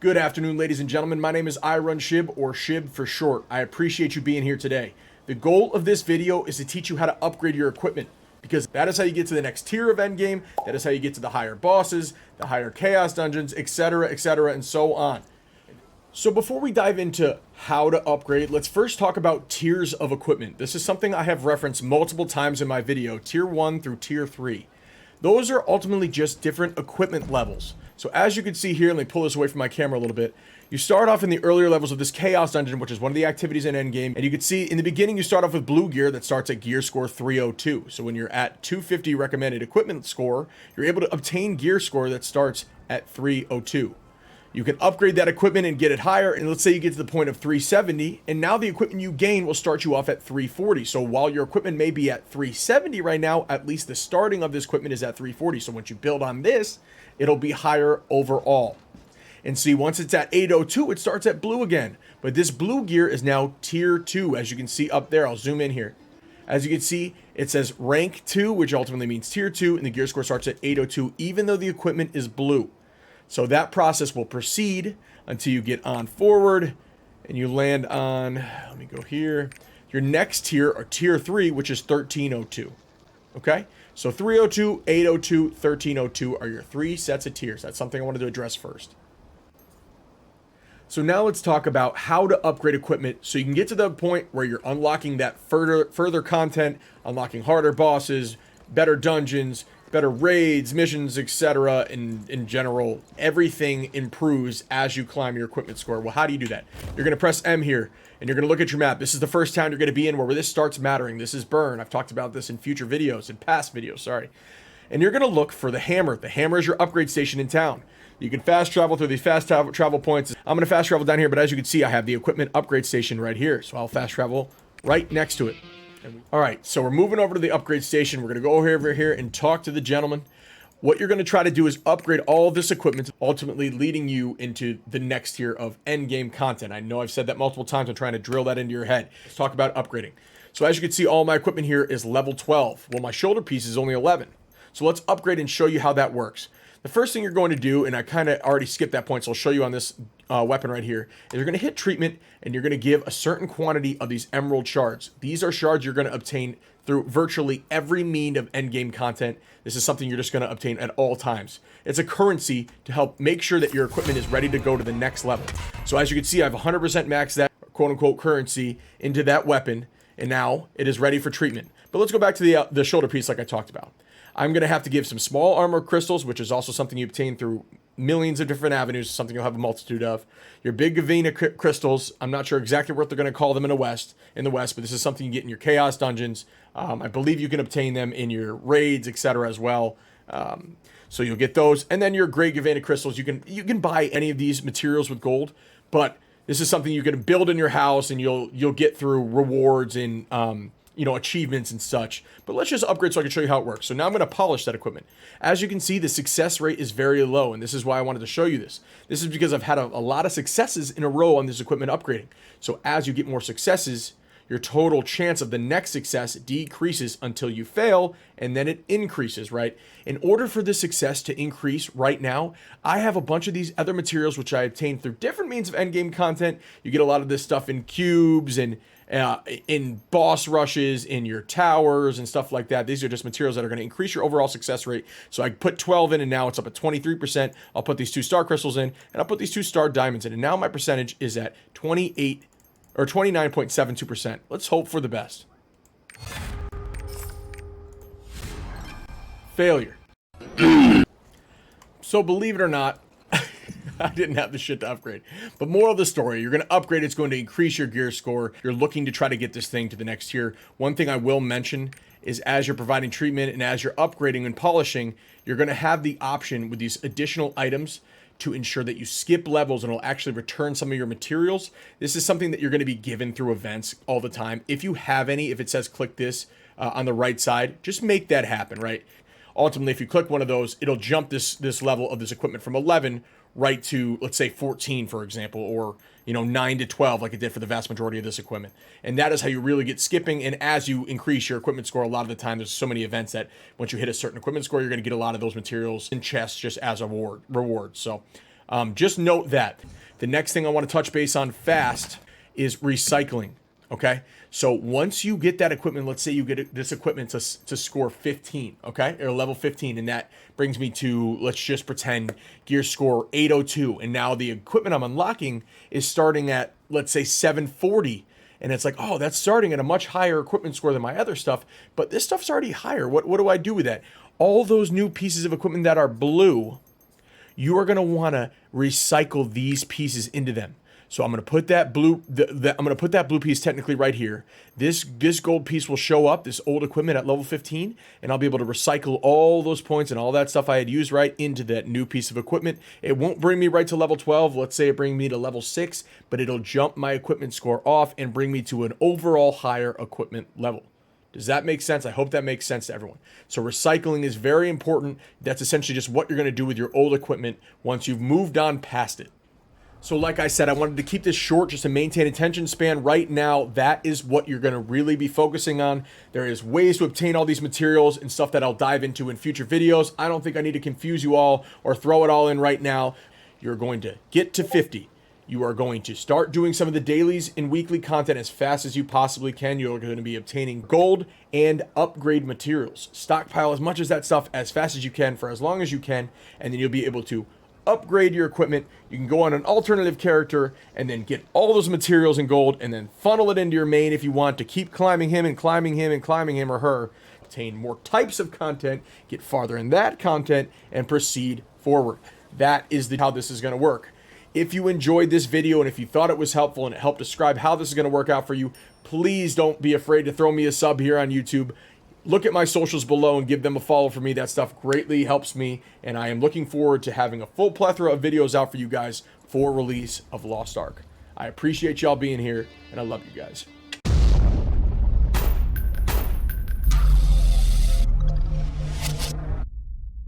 Good afternoon, ladies and gentlemen. My name is iRunShib, or Shib for short. I appreciate you being here today. The goal of this video is to teach you how to upgrade your equipment, because that is how you get to the next tier of endgame. That is how you get to the higher bosses, the higher chaos dungeons, etc., and so on. So before we dive into how to upgrade, let's first talk about tiers of equipment. This is something I have referenced multiple times in my video, tier 1 through tier 3. Those are ultimately just different equipment levels. So as you can see here, let me pull this away from my camera a little bit. You start off in the earlier levels of this Chaos Dungeon, which is one of the activities in Endgame. And you can see in the beginning, you start off with blue gear that starts at gear score 302. So when you're at 250 recommended equipment score, you're able to obtain gear score that starts at 302. You can upgrade that equipment and get it higher, and let's say you get to the point of 370, and now the equipment you gain will start you off at 340. So while your equipment may be at 370 right now, at least the starting of this equipment is at 340. So once you build on this, it'll be higher overall. And see, once it's at 802, it starts at blue again. But this blue gear is now tier 2, as you can see up there. I'll zoom in here. As you can see, it says rank 2, which ultimately means tier 2, and the gear score starts at 802, even though the equipment is blue. So that process will proceed until you get on forward and you land on, let me go here, your next tier, or tier 3, which is 1302. Okay? So 302, 802, 1302 are your 3 sets of tiers. That's something I wanted to address first. So now let's talk about how to upgrade equipment so you can get to the point where you're unlocking that further content, unlocking harder bosses, better dungeons, better raids, missions, etc. In general, everything improves as you climb your equipment score. Well, how do you do that? You're going to press M here, and you're going to look at your map. This is the first town you're going to be in where this starts mattering. This is Burn. I've talked about this in future videos, in past videos, sorry. And you're going to look for the hammer. The hammer is your upgrade station in town. You can fast travel through these fast travel points. I'm going to fast travel down here, but as you can see, I have the equipment upgrade station right here. So I'll fast travel right next to it. All right, so we're moving over to the upgrade station. We're going to go over here and talk to the gentleman. What you're going to try to do is upgrade all of this equipment, ultimately leading you into the next tier of endgame content. I know I've said that multiple times. I'm trying to drill that into your head. Let's talk about upgrading. So as you can see, all my equipment here is level 12. Well, my shoulder piece is only 11. So let's upgrade and show you how that works. The first thing you're going to do, and I kind of already skipped that point, so I'll show you on this weapon right here, is you're going to hit treatment, and you're going to give a certain quantity of these emerald shards. These are shards you're going to obtain through virtually every mean of endgame content. This is something you're just going to obtain at all times. It's a currency to help make sure that your equipment is ready to go to the next level. So as you can see, I've 100% maxed that quote-unquote currency into that weapon, and now it is ready for treatment. But let's go back to the shoulder piece like I talked about. I'm going to have to give some small armor crystals, which is also something you obtain through millions of different avenues, something you'll have a multitude of. Your big Gavina crystals, I'm not sure exactly what they're going to call them in the West, but this is something you get in your Chaos Dungeons. I believe you can obtain them in your raids, etc. as well. So you'll get those. And then your Great Gavina crystals, you can buy any of these materials with gold, but this is something you can build in your house, and you'll get through rewards and achievements and such. But let's just upgrade so I can show you how it works. So now I'm going to polish that equipment. As you can see, the success rate is very low, and this is why I wanted to show you this. This is because I've had a lot of successes in a row on this equipment upgrading. So as you get more successes, your total chance of the next success decreases until you fail, and then it increases, right? In order for this success to increase right now, I have a bunch of these other materials which I obtained through different means of endgame content. You get a lot of this stuff in cubes and in boss rushes, in your towers and stuff like that. These are just materials that are going to increase your overall success rate. So I put 12 in, and now it's up at 23%. I'll put these 2 star crystals in, and I'll put these 2 star diamonds in, and now my percentage is at 28 or 29.72%. Let's hope for the best. Failure. So believe it or not, I didn't have the shit to upgrade. But moral of the story, you're going to upgrade. It's going to increase your gear score. You're looking to try to get this thing to the next tier. One thing I will mention is as you're providing treatment and as you're upgrading and polishing, you're going to have the option with these additional items to ensure that you skip levels and it'll actually return some of your materials. This is something that you're going to be given through events all the time. If you have any, if it says click this on the right side, just make that happen, right? Ultimately, if you click one of those, it'll jump this level of this equipment from 11 right to, let's say, 14, for example, or 9 to 12, like it did for the vast majority of this equipment. And that is how you really get skipping. And as you increase your equipment score, a lot of the time, there's so many events that once you hit a certain equipment score, you're going to get a lot of those materials in chests just as a reward. So Just note that the next thing I want to touch base on fast is recycling. Okay, so once you get that equipment, let's say you get this equipment to score 15, okay, or level 15, and that brings me to, let's just pretend gear score 802, and now the equipment I'm unlocking is starting at, let's say, 740, and it's like, oh, that's starting at a much higher equipment score than my other stuff, but this stuff's already higher. What do I do with that? All those new pieces of equipment that are blue, you are going to want to recycle these pieces into them. So I'm going to put that blue, I'm going to put that blue piece technically right here. This gold piece will show up, this old equipment at level 15, and I'll be able to recycle all those points and all that stuff I had used right into that new piece of equipment. It won't bring me right to level 12. Let's say it brings me to level 6, but it'll jump my equipment score off and bring me to an overall higher equipment level. Does that make sense? I hope that makes sense to everyone. So recycling is very important. That's essentially just what you're going to do with your old equipment once you've moved on past it. So like I said, I wanted to keep this short just to maintain attention span. Right now, that is what you're going to really be focusing on. There is ways to obtain all these materials and stuff that I'll dive into in future videos. I don't think I need to confuse you all or throw it all in right now. You're going to get to 50. You are going to start doing some of the dailies and weekly content as fast as you possibly can. You're going to be obtaining gold and upgrade materials. Stockpile as much as that stuff as fast as you can for as long as you can, and then you'll be able to upgrade your equipment. You can go on an alternative character and then get all those materials and gold and then funnel it into your main if you want to keep climbing him and climbing him and climbing him or her, obtain more types of content, get farther in that content, and proceed forward. That is how this is going to work. If you enjoyed this video and if you thought it was helpful and it helped describe how this is going to work out for you, please don't be afraid to throw me a sub here on YouTube. Look at my socials below and give them a follow for me. That stuff greatly helps me, and I am looking forward to having a full plethora of videos out for you guys for release of Lost Ark. I appreciate y'all being here, and I love you guys.